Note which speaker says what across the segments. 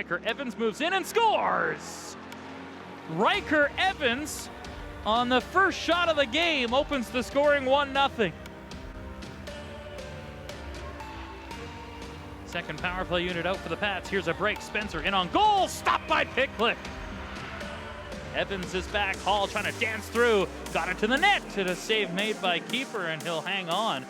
Speaker 1: Riker Evans moves in and scores! Riker Evans, on the first shot of the game, opens the scoring 1-0. Second power play unit out for the Pats. Here's a break. Spencer in on goal. Stopped by Picklick. Evans is back. Hall trying to dance through. Got it to the net. And a save made by keeper, and he'll hang on.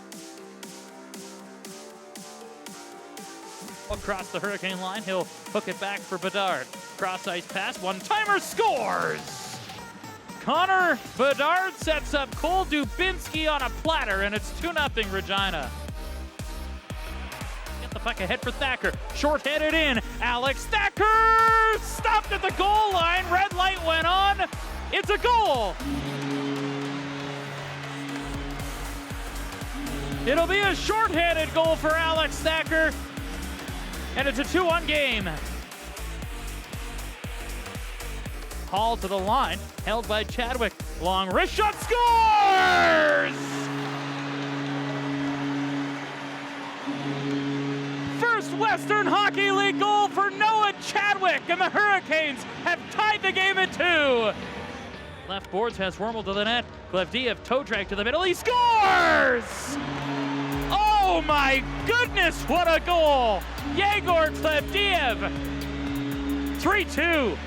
Speaker 1: Across the Hurricane line, he'll hook it back for Bedard. Cross ice pass. One-timer scores! Connor Bedard sets up Cole Dubinsky on a platter, and it's 2-0 Regina. Get the puck ahead for Thacker. Short-headed in. Alex Thacker! Stopped at the goal line. Red light went on. It's a goal! It'll be a short-handed goal for Alex Thacker, and it's a 2-1 game. Hall to the line, held by Chadwick. Long wrist shot, scores! First Western Hockey League goal for Noah Chadwick, and the Hurricanes have tied the game at 2. Left boards has Wormel to the net. Glevdiev toe drag to the middle. He scores! Oh my goodness, what a goal! Yegor Glevdiev, 3-2.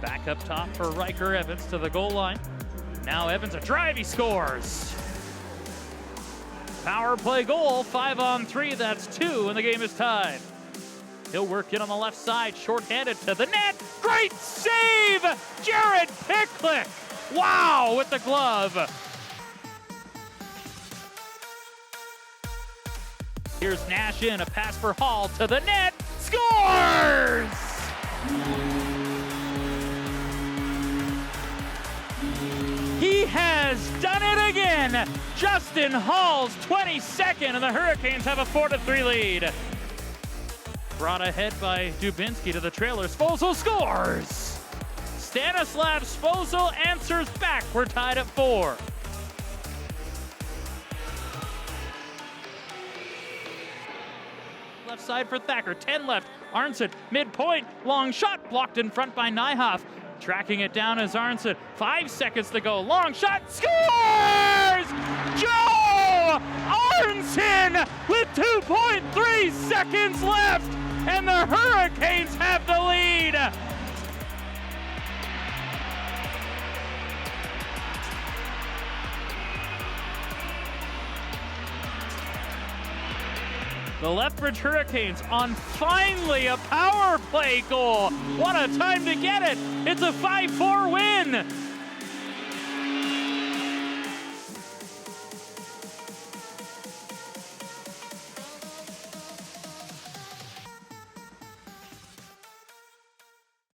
Speaker 1: Back up top for Riker Evans to the goal line. Now Evans a drive, he scores. Power play goal, 5-on-3, that's 2, and the game is tied. He'll work in on the left side, short-handed to the net. Great save, Jared Picklick. Wow, with the glove. Here's Nash in, a pass for Hall to the net, scores! He has done it again! Justin Hall's 22nd, and the Hurricanes have a 4-3 lead. Brought ahead by Dubinsky to the trailer. Sposal scores! Stanislav Sposal answers back. We're tied at 4. Left side for Thacker, 10 left. Arnson, midpoint, long shot, blocked in front by Nyhoff. Tracking it down is Arnson. 5 seconds to go. Long shot, scores! Joe Arnson with 2.3 seconds left, and the Hurricanes have the lead. The Lethbridge Hurricanes on finally a power play goal. What a time to get it. It's a 5-4 win.